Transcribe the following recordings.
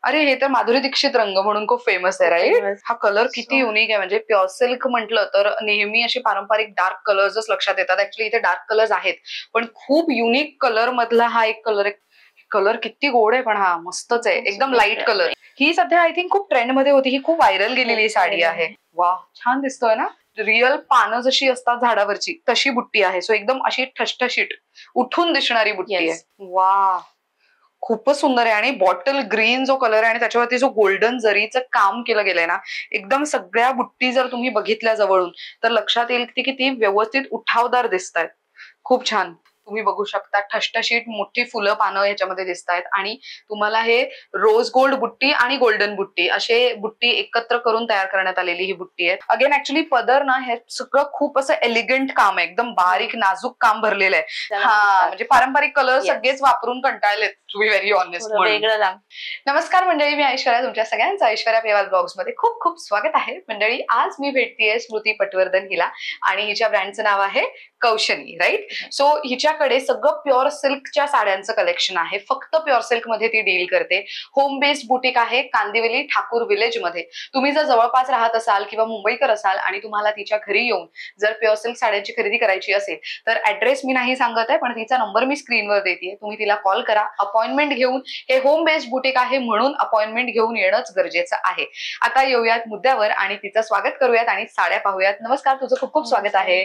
अरे हे तर माधुरी दीक्षित रंग म्हणून खूप फेमस आहे, राईट? हा कलर किती युनिक आहे. म्हणजे प्युअर सिल्क म्हटलं तर नेहमी अशी पारंपरिक डार्क कलर्सच लक्षात येतात. ऍक्च्युली इथे डार्क कलर्स आहेत, पण खूप युनिक कलर मधला हा एक कलर आहे. कलर किती गोड आहे, पण हा मस्तच आहे, एकदम लाईट कलर. ही सध्या आय थिंक खूप ट्रेंड मध्ये होती, ही खूप व्हायरल गेलेली साडी आहे. वा, छान दिसतोय ना. रिअल पानं जशी असतात झाडावरची तशी बुट्टी आहे. सो एकदम अशी ठसठशीत उठून दिसणारी बुट्टी आहे. वा, खूपच सुंदर आहे. आणि बॉटल ग्रीन जो कलर आहे आणि त्याच्यावरती जो गोल्डन जरीचं काम केलं गेलंय ना, एकदम सगळ्या बुट्टी जर तुम्ही बघितल्या जवळून तर लक्षात येईल की किती व्यवस्थित उठावदार दिसतायत. खूप छान. तुम्ही बघू शकता ठसठशीत मोठी फुलं पानं ह्याच्यामध्ये दिसतायत. आणि तुम्हाला हे रोज गोल्ड बुट्टी आणि गोल्डन बुट्टी असे बुट्टी एकत्र करून तयार करण्यात आलेली ही बुट्टी आहे. अगेन ऍक्च्युली पदर ना हे सगळं खूप असं एलिगंट काम आहे, एकदम बारीक नाजूक काम भरलेलं आहे. हा, म्हणजे पारंपरिक कलर सगळेच वापरून कंटाळलेत, टू बी व्हेरी ऑनेस्ट. नमस्कार मंडळी, मी ऐश्वर्या. तुमच्या सगळ्यांचं ऐश्वर्या पेवाल ब्लॉग्स मध्ये खूप खूप स्वागत आहे. मंडळी, आज मी भेटतीये स्मृती पटवर्धन हिला, आणि हिच्या ब्रँडचं नाव आहे कौशनी, राईट? सो हिच्याकडे सगळं प्युअर सिल्कच्या साड्यांचं कलेक्शन आहे. फक्त प्युअर सिल्क मध्ये ती डील करते. होम बेस्ड बुटीक आहे कांदिवली ठाकूर विलेज मध्ये. तुम्ही जर जवळपास राहत असाल किंवा मुंबईकर असाल आणि तुम्हाला तिच्या घरी येऊन जर प्युअर सिल्क साड्यांची खरेदी करायची असेल तर ऍड्रेस मी नाही सांगत आहे, पण तिचा नंबर मी स्क्रीनवर देते. तुम्ही तिला कॉल करा, अपॉइंटमेंट घेऊन. हे होम बेस्ड बुटीक आहे म्हणून अपॉइंटमेंट घेऊन येणंच गरजेचं आहे. आता येऊयात मुद्द्यावर आणि तिचं स्वागत करूयात आणि साड्या पाहूयात. नमस्कार, तुझं खूप खूप स्वागत आहे.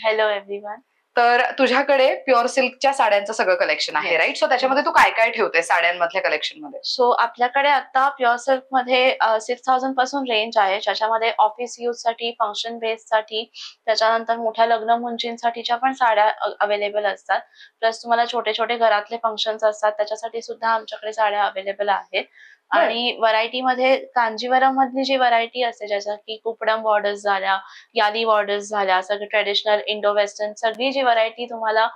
Hello everyone. तर तुझ्याकडे प्युअर सिल्कच्या साड्यांचं सगळं कलेक्शन आहे, राईट? सो त्याच्यामध्ये तू काय काय ठेवते साड्यांमधल्या कलेक्शन मध्ये? सो आपल्याकडे आता प्युअर सिल्क मध्ये 6000 पासून रेंज आहे, ज्याच्यामध्ये ऑफिस यूज साठी, फंक्शन बेस साठी, त्याच्यानंतर मोठ्या लग्न मुंजींसाठीच्या पण साड्या अवेलेबल असतात. प्लस तुम्हाला छोटे छोटे घरातले फंक्शन्स असतात त्याच्यासाठी सुद्धा आमच्याकडे साड्या अवेलेबल आहेत. आणि व्हरायटी मध्ये कांजीवरम मधली जी व्हरायटी असते, जसं की कुपडम बॉर्डर्स झाल्या, याली बॉर्डर्स झाल्या, सगळी ट्रेडिशनल इंडो वेस्टर्न सगळी जी व्हरायटी तुम्हाला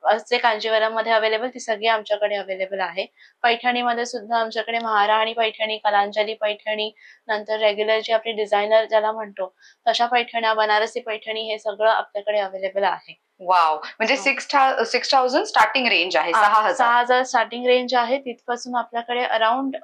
असते कांजीवरम मध्ये अवेलेबल, ती सगळी आमच्याकडे अवेलेबल आहे. पैठणीमध्ये सुद्धा आमच्याकडे महाराणी पैठणी, कलांजली पैठणी, नंतर रेग्युलर जी आपली डिझायनर ज्याला म्हणतो तशा पैठण्या, बनारसी पैठणी, हे सगळं आपल्याकडे अवेलेबल आहे. वाव, म्हणजे 6000 स्टार्टिंग रेंज आहे. 6000 स्टार्टिंग रेंज आहे. तिथपासून आपल्याकडे अराउंड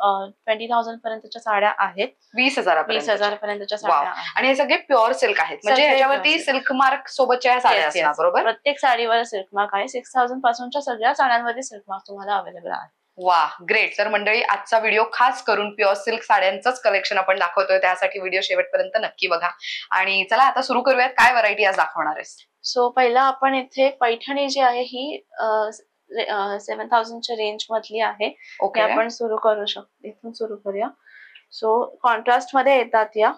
20,000 पर्यंतच्या साड्या आहेत. 20,000 पर्यंतच्या साड्या. आणि हे सगळे प्युअर सिल्क आहेत, म्हणजे ह्याच्यावरती सिल्क मार्क सोबतच्या साड्या असतात, बरोबर? प्रत्येक साडीवर सिल्क मार्क आहे. 6000 पासूनच्या सगळ्या साड्यांवरती सिल्क मार्क तुम्हाला अवेलेबल आहे. वा, ग्रेट. तर मंडळी, आजचा व्हिडिओ खास करून प्युअर सिल्क साड्यांचंच कलेक्शन आपण दाखवतोय, त्यासाठी व्हिडिओ शेवटपर्यंत नक्की बघा. आणि चला आता सुरू करूयात. काय व्हरायटी आज दाखवणार आहेस? सो पहिला आपण इथे पैठणी जी आहे ही 7000च्या रेंज मधली आहे. ओके, आपण सुरू करू शकतो, इथून सुरू करूया. सो कॉन्ट्रास्ट मध्ये येतात या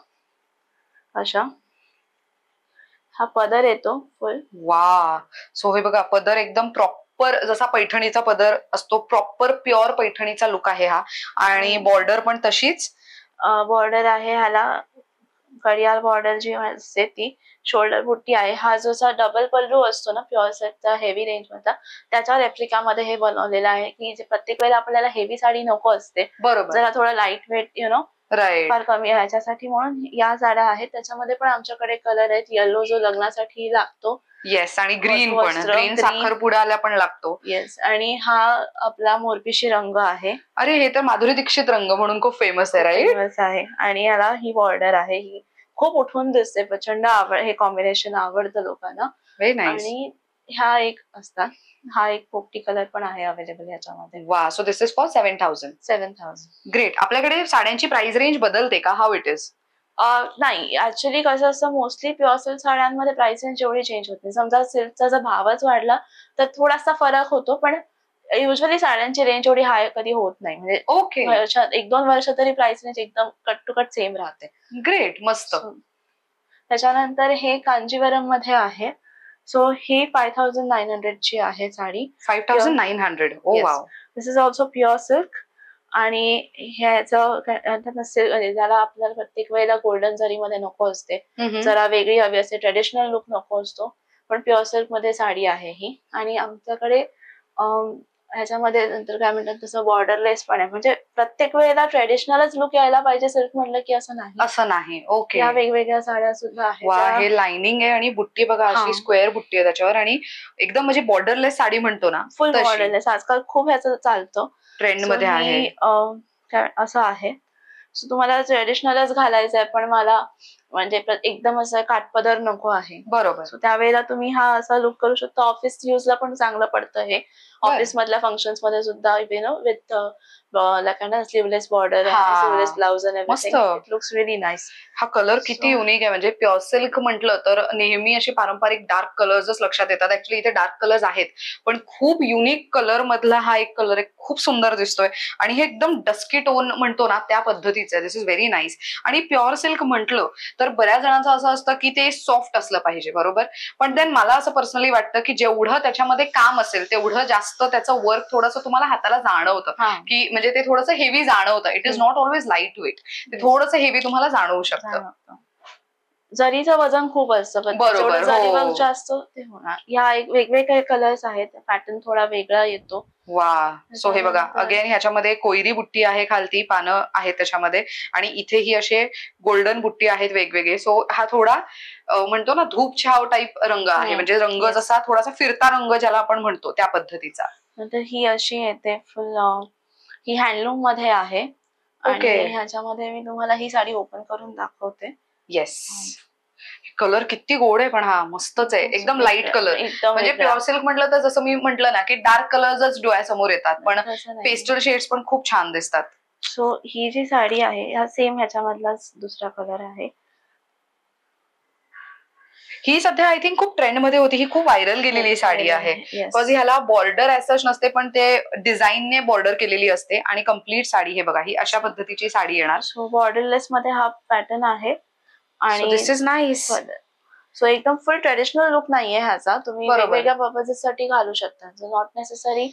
अशा. हा पदर येतो फुल. वा, सो हे बघा, पदर एकदम प्रॉपर जसा पैठणीचा पदर असतो, प्रॉपर प्युअर पैठणीचा लुक आहे हा. आणि बॉर्डर पण तशीच बॉर्डर आहे ह्याला. घडियाळ बॉर्डर जी असते ती, शोल्डर बुट्टी आहे. हा जसा डबल पल्लू असतो ना प्युअर सिल्कचा हेवी रेंज मधला, त्याच्या रेप्लिकामध्ये हे बनवलेलं आहे की जे प्रत्येक वेळेला आपल्याला हेवी साडी नको असते, बरोबर, जरा थोडं लाईट वेट राईट, फार कमी आहे ह्याच्यासाठी, म्हणून या साड्या आहेत. त्याच्यामध्ये पण आमच्याकडे कलर आहेत. येलो जो लग्नासाठी लागतो, येस, आणि ग्रीन पण, ग्रीन साखरपुड्याला पण लागतो. येस. आणि हा आपला मोरपिशी रंग आहे. अरे हे तर माधुरी दीक्षित रंग म्हणून खूप फेमस आहे, राईट? फेमस आहे. आणि याला ही बॉर्डर आहे, ही खूप उठून दिसते, प्रचंड हे कॉम्बिनेशन आवडतं लोकांना. Very nice. आणि ह्या एक असतात. हा एक पोपटी कलर पण आहे अवेलेबल याच्यामध्ये. वा, so this is for 7000. Great. आपल्याकडे साड्यांची प्राइस रेंज बदलते का? How it is? नाही, ऍक्च्युली कसं असतं, मोस्टली प्युअर सिल्क साड्यांमध्ये प्राइस रेंज एवढी चेंज होत नाही. समजा सिल्कचा जर भावच वाढला तर थोडासा फरक होतो, पण युजली साड्यांची रेंज एवढी हाय कधी होत नाही. म्हणजे ओके, वर्षात 1-2 वर्ष तरी प्राइस रेंज एकदम कट टू कट सेम राहते. ग्रेट, मस्त. त्याच्यानंतर हे कांजीवरम मध्ये आहे. सो ही 5900 ची आहे sari. 5900. Oh wow. This is also pure silk. आणि ह्याचं ज्याला आपल्याला प्रत्येक वेळेला गोल्डन जरी मध्ये नको असते, जरा वेगळी हवी असते, ट्रेडिशनल लुक नको असतो, पण प्युअर सिल्क मध्ये साडी आहे ही. आणि आमच्याकडे ह्याच्यामध्ये नंतर काय म्हणतात तसं बॉर्डरलेस पण आहे. म्हणजे प्रत्येक वेळेला ट्रेडिशनलच लुक यायला पाहिजे सिल्क म्हटलं की असं नाही. ओके, या वेगवेगळ्या साड्या सुद्धा आहेत. वा, हे लाइनिंग आहे आणि बुट्टी बघा, अशी स्क्वेअर बुट्टी आहे त्याच्यावर, आणि एकदम म्हणजे बॉर्डरलेस साडी म्हणतो ना, फुल बॉर्डरलेस. आजकाल खूप ह्याचं चालतं, ट्रेंड मध्ये आहे. असं आहे. सो तुम्हाला ट्रेडिशनलच घालायचं आहे, पण मला म्हणजे एकदम असं काठपदर नको आहे. बरोबर. सो त्यावेळेला तुम्ही हा असा लुक करू शकता. ऑफिस युजला पण चांगलं पडतं हे. ऑफिस मधल्या फंक्शन्स मध्ये सुद्धा with sleeveless border sleeveless blouse and everything. It looks really nice. हा कलर किती युनिक आहे, म्हणजे प्युअर सिल्क म्हटलं तर नेहमी अशी पारंपरिक डार्क कलर्सच लक्षात येतात. ऍक्च्युली इथे डार्क कलर्स आहेत, पण खूप युनिक कलर मधला हा एक कलर आहे. खूप सुंदर दिसतोय आणि हे एकदम डस्की टोन म्हणतो ना त्या पद्धतीचं आहे. This is very nice. आणि प्युअर सिल्क म्हटलं तर बऱ्याच जणांचं असं असतं की ते सॉफ्ट असलं पाहिजे, बरोबर. पण देन मला असं पर्सनली वाटतं की जेवढं त्याच्यामध्ये काम असेल तेवढं जास्त त्याचं वर्क थोडंसं तुम्हाला हाताला जाणवतं, की म्हणजे ते थोडंसं हेवी जाणवतं. It is not always light weight. ते थोडंसं हेवी तुम्हाला जाणवू शकतं. जरीचं वजन खूप असतं, बरोबर. जरी वर्क जास्त ते होणार. या एक वेगवेगळे कलर्स आहेत. पॅटर्न थोडा वेगळा येतो. वा. सो हे बघा, अगेन ह्याच्यामध्ये कोयरी बुट्टी आहे, खालती पानं आहेत त्याच्यामध्ये, आणि इथेही असे गोल्डन बुट्टी आहेत वेगवेगळे. सो हा थोडा म्हणतो ना धूप छाव टाईप रंग आहे, म्हणजे रंग जसा थोडासा फिरता रंग ज्याला आपण म्हणतो त्या पद्धतीचा. नंतर ही अशी येते फुल, ही हँडलूम मध्ये आहे. आणि ह्याच्यामध्ये मी तुम्हाला ही साडी ओपन करून दाखवते. येस. कलर किती गोड आहे, पण हा मस्तच आहे. एकदम लाईट कलर. म्हणजे प्युअर सिल्क म्हटलं तर जसं मी म्हटलं ना की डार्क कलर्सच डोळ्यासमोर येतात, पण पेस्टल शेड्स पण खूप छान दिसतात. सो ही जी साडी आहे ह्या सेम ह्याच्यामधलाच दुसरा कलर आहे. ही सध्या आय थिंक खूप ट्रेंड मध्ये होती. ही खूप व्हायरल गेलेली साडी आहे. बिकॉज ह्याला बॉर्डर ऍज नसते, पण ते डिझाईनने बॉर्डर केलेली असते आणि कम्प्लीट साडी हे बघा ही अशा पद्धतीची साडी येणार. सो बॉर्डरलेस मध्ये हा पॅटर्न आहे. आणि दिस इज नाईस. सो एकदम फुल ट्रेडिशनल लुक नाहीये ह्याचा. तुम्ही वेगवेगळ्या पर्पजेससाठी घालू शकता. नॉट नेसेसरी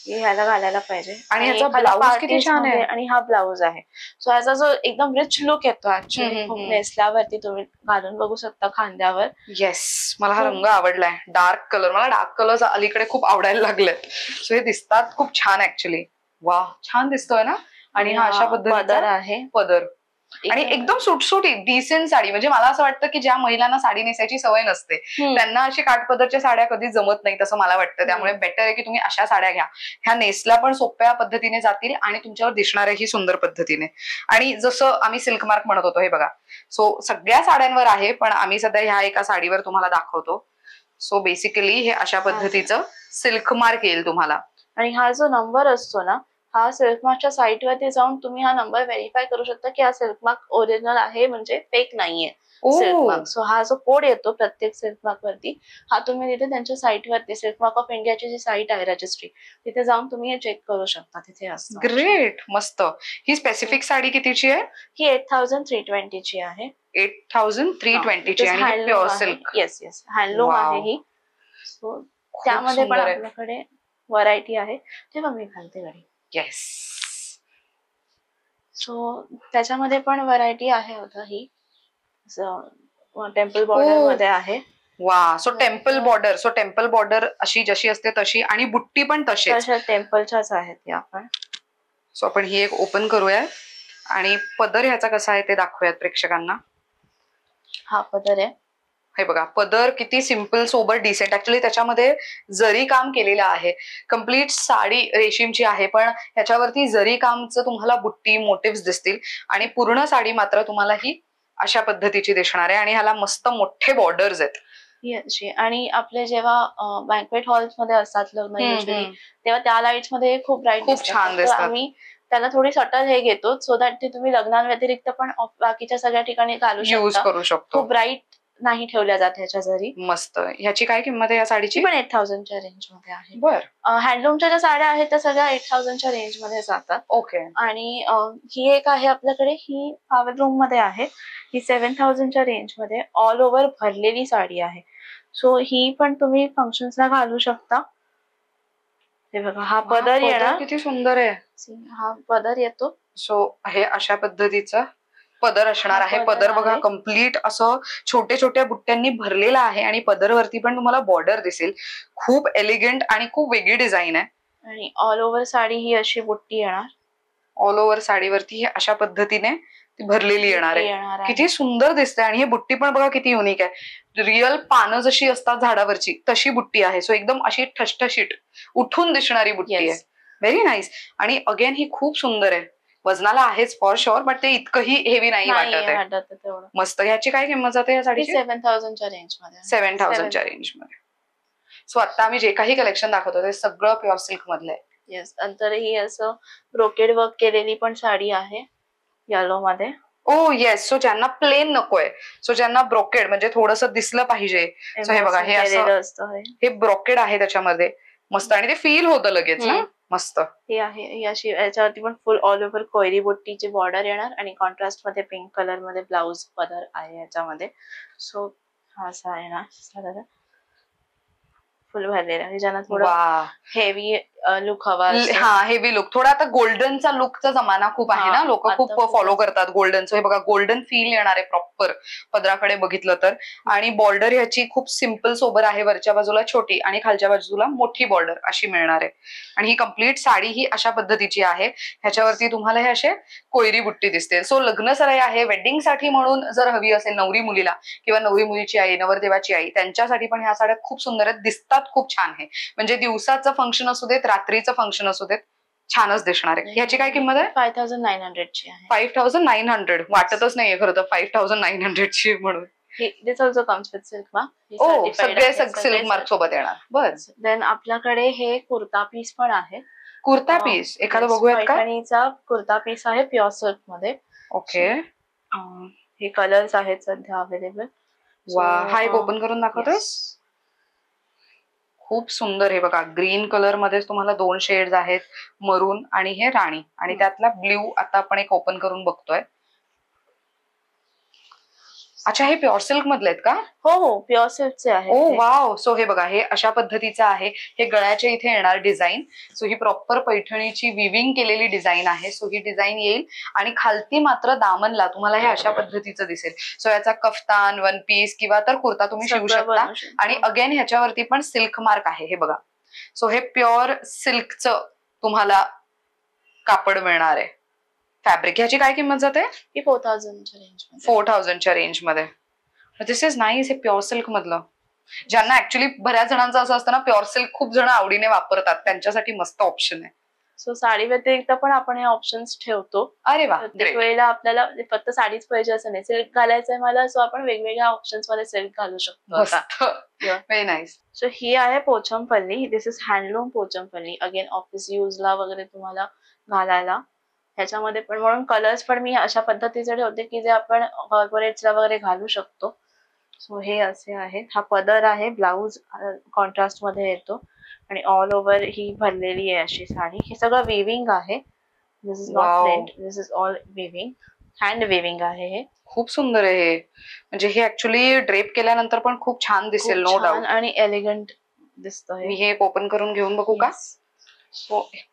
ह्याला घालायला पाहिजे. आणि ह्याचा ब्लाउज किती छान आहे. आणि हा ब्लाउज आहे. सो ह्याचा जो एकदम रिच लुक येतो ऍक्च्युली, खूप नेसल्यावरती तुम्ही घालून बघू शकता खांद्यावर. येस. मला हा रंग आवडलाय, डार्क कलर. मला डार्क कलर अलीकडे खूप आवडायला लागलेत. सो हे दिसतात खूप छान ऍक्च्युली. वा, छान दिसतोय ना. आणि हा अशा पद्धतीचा आहे पदर आणि एकदम सुटसुटीत डिसेंट साडी. म्हणजे मला असं वाटतं की ज्या महिलांना साडी नेसायची सवय नसते त्यांना अशी काठपदरच्या साड्या कधी जमत नाही तसं मला वाटतं. त्यामुळे बेटर आहे की तुम्ही अशा साड्या घ्या. ह्या नेसल्या पण सोप्या पद्धतीने जातील आणि तुमच्यावर दिसणारही सुंदर पद्धतीने. आणि जसं आम्ही सिल्क मार्क म्हणत होतो, हे बघा. सो सगळ्या साड्यांवर आहे, पण आम्ही सध्या ह्या एका साडीवर तुम्हाला दाखवतो. सो बेसिकली हे अशा पद्धतीचं सिल्क मार्क येईल तुम्हाला. आणि हा जो नंबर असतो ना, हा सिल्क मार्कच्या साईट वरती जाऊन तुम्ही हा नंबर व्हेरीफाय करू शकता की हा सिल्क मार्क ओरिजिनल आहे, म्हणजे फेक नाहीये सिल्क मार्क. सो हा जो कोड येतो प्रत्येक सिल्क मार्क वरती, हा तुम्ही तिथे त्यांच्या साईट वरती सिल्क मार्क ऑफ इंडियाची जी साईट आहे रजिस्ट्री, तिथे जाऊन तुम्ही हे चेक करू शकता. तिथे असतं. ग्रेट. मस्त. ही स्पेसिफिक साडी कितीची आहे? ही 8320 ची आहे. 8320 ची आणि pure silk. Yes yes, handloom आहे ही. सो त्यामध्ये पण आपल्याकडे व्हरायटी आहे. तेव्हा मी घालते घरी. येस. सो त्याच्यामध्ये पण व्हरायटी आहे होता. ही टेम्पल बॉर्डर मध्ये आहे. वा. So temple border. So temple border अशी जशी असते तशी, आणि बुट्टी पण तशीच टेम्पलच्याच आहेत या आपण. सो आपण ही एक ओपन करूया आणि पदर ह्याचा कसा आहे ते दाखवूयात प्रेक्षकांना. हा पदर आहे. हे बघा, पदर किती सिम्पल सोबर डिसेंट. ऍक्च्युली त्याच्यामध्ये जरी काम केलेलं आहे. कम्प्लीट साडी रेशीमची आहे, पण ह्याच्यावरती जरी कामचं तुम्हाला बुट्टी मोटिव्स दिसतील आणि पूर्ण साडी मात्र तुम्हाला ही अशा पद्धतीची दिसणार आहे. आणि ह्याला मस्त मोठे बॉर्डर्स आहेत. आणि आपले जेव्हा बँक्वेट हॉल्स मध्ये असतात लग्न युजली, तेव्हा त्या लाईट्स मध्ये खूप ब्राईट खूप छान दिसतात. आम्ही त्याला थोडी सटल हे घेतो, सो दॅट ते तुम्ही लग्नांव्यतिरिक्त पण बाकीच्या सगळ्या ठिकाणी घालू शकता. यूज करू शकतो. खूप ब्राईट नाही ठेवल्या जात ह्याच्या जरी. मस्त. ह्याची काय किंमत आहे या साडीची? पण 8000 च्या रेंज मध्ये आहे. बर. हँडलूमच्या ज्या साड्या आहेत त्या सगळ्या 8000 च्या रेंज मध्ये जातात. ओके. आणि ही एक आहे आपल्याकडे, ही पॉवरलूम मध्ये आहे. ही 7000 च्या रेंज मध्ये ऑल ओव्हर भरलेली साडी आहे. सो ही पण तुम्ही फंक्शन्सला घालू शकता. हे बघा, हा पदर येणार. किती सुंदर आहे. हा पदर येतो. सो हे अशा पद्धतीचा पदर असणार आहे. पदर बघा कम्प्लीट असं छोट्या छोट्या बुट्ट्यांनी भरलेला आहे आणि पदरवरती पण तुम्हाला बॉर्डर दिसेल. खूप एलिगंट आणि खूप वेगळी डिझाईन आहे. आणि ऑल ओव्हर साडी ही अशी बुट्टी येणार. ऑल ओव्हर साडीवरती ही अशा पद्धतीने ती भरलेली येणार आहे. किती सुंदर दिसते. आणि ही बुट्टी पण बघा किती युनिक आहे. रिअल पानं जशी असतात झाडावरची तशी बुट्टी आहे. सो एकदम अशी ठसठशीत उठून दिसणारी बुट्टी आहे. Very nice. आणि अगेन ही खूप सुंदर आहे. वजनाला आहेच फॉर शुअर, बट ते इतकंही हेवी नाही वाटत आहे. मस्त. ह्याची काय किंमत जाते या साडीची? 7,000च्या रेंज मध्ये. 7,000च्या रेंज मध्ये. सो आता आम्ही जे काही कलेक्शन दाखवतो ते सगळं प्युअर सिल्क मधलं आहे. येस. नंतर ही असं ब्रोकेड वर्क केलेली पण साडी आहे येलो मध्ये. ओ येस. सो ज्यांना प्लेन नकोय, सो ज्यांना ब्रोकेड म्हणजे थोडंसं दिसलं पाहिजे, सो हे बघा, हे असं हे ब्रोकेड आहे त्याच्यामध्ये. मस्त. आणि ते फील होतं लगेच ना. मस्त. हे आहे अशी, याच्यावरती पण फुल ऑल ओव्हर कोयरी बुट्टीची बॉर्डर येणार आणि कॉन्ट्रास्ट मध्ये पिंक कलर मध्ये ब्लाउज पदर आहे याच्यामध्ये. सो हा असा आहे ना साधारण फुल भरलेला, ज्यांना थोडं हेवी लुक हवा. हा, हेवी लुक. थोडा आता गोल्डनचा लुकचा जमाना खूप आहे ना, लोक खूप फॉलो करतात गोल्डनचं. हे बघा, गोल्डन फील येणार आहे प्रॉपर पदराकडे बघितलं तर. आणि बॉर्डर ह्याची खूप सिम्पल सोबर आहे, वरच्या बाजूला छोटी आणि खालच्या बाजूला मोठी बॉर्डर अशी मिळणार आहे. आणि ही कम्प्लीट साडी ही अशा पद्धतीची आहे. ह्याच्यावरती तुम्हाला हे असे कोयरी बुट्टी दिसते. सो लग्न सराई आहे, वेडिंग साठी म्हणून जर हवी असेल नवरी मुलीला किंवा नवरी मुलीची आई, नवरदेवाची आई, त्यांच्यासाठी पण ह्या साड्या खूप सुंदर आहेत, दिसतात खूप छान आहे. म्हणजे दिवसाचं फंक्शन असू देत, रात्रीचं फंक्शन असू देत, छानच दिसणार आहे. ह्याची काय किंमत आहे? 5,900 ची आहे. 5,900. वाटतच नाहीये खरं तर 5,900 ची म्हणून. This also comes with silk mark. Oh, सगळे सिल्क मार्क सोबत येणार. बस. देन आपल्याकडे हे कुर्ता पीस पण आहे. कुर्ता पीस एखादा बघूयात का? पैठणीचा कुर्ता पीस आहे प्युअर सिल्क मध्ये. ओके. हे कलर्स आहेत सध्या अवेलेबल. वा, हा एक ओपन करून दाखवतोस? खूप सुंदर. हे बघा, ग्रीन कलर मध्येच तुम्हाला 2 शेड्स आहेत, मरून आणि हे राणी, आणि त्यातला ब्ल्यू आता आपण एक ओपन करून बघतोय. अच्छा, हे प्युअर सिल्क मधले आहेत का? हो हो, प्युअर सिल्कचे आहे. ओ वाव. सो हे बघा, हे अशा पद्धतीचं आहे. हे गळ्याच्या इथे येणार डिझाईन. सो ही प्रॉपर पैठणीची विविंग केलेली डिझाईन आहे. सो ही डिझाईन येईल आणि खालती मात्र दामनला तुम्हाला हे अशा पद्धतीचं दिसेल. सो याचा कफ्तान, वन पीस किंवा तर कुर्ता तुम्ही शिवू शकता. आणि अगेन ह्याच्यावरती पण सिल्क मार्क आहे. हे बघा. सो हे प्युअर सिल्कचं तुम्हाला कापड मिळणार आहे. फॅब्रिक. ह्याची काय किंमत जाते? 4,000च्या रेंज. 4,000च्या रेंज मध्ये. दिस इज नाईस. हे प्युअर सिल्क मधलं, ज्यांना ऍक्च्युली बऱ्याच जणांचं असं असतं ना, प्युअर सिल्क खूप जण आवडीने वापरतात, त्यांच्यासाठी मस्त ऑप्शन आहे. सो साडी व्यतिरिक्त पण आपण हे ऑप्शन्स ठेवतो. अरे वा. प्रत्येक वेळेला आपल्याला फक्त साडीच पाहिजे असं नाही, सिल्क घालायचंय मला, सो आपण वेगवेगळ्या ऑप्शन्स मध्ये सिल्क घालू शकतो. Very nice. सो ही आहे Pochampally. This is handloom Pochampally. Again office यूजला वगैरे तुम्हाला घालायला. ह्याच्यामध्ये पण म्हणून कलर्स पण मी अशा पद्धतीचे ठेवते की जे आपण कॉर्पोरेट्सला वगैरे घालू शकतो. सो हे असे आहेत. हा पदर आहे, ब्लाउज कॉन्ट्रास्ट मध्ये येतो आणि ऑल ओव्हर ही भरलेली आहे अशी साडी. हे सगळं विविंग आहे. This is not print, this is all weaving, hand weaving आहे. हे खूप सुंदर आहे. म्हणजे हे ऍक्च्युली ड्रेप केल्यानंतर पण खूप छान दिसेल, नो डाऊट. आणि एलिगंट दिसतं. मी हे ओपन करून घेऊन बघू का?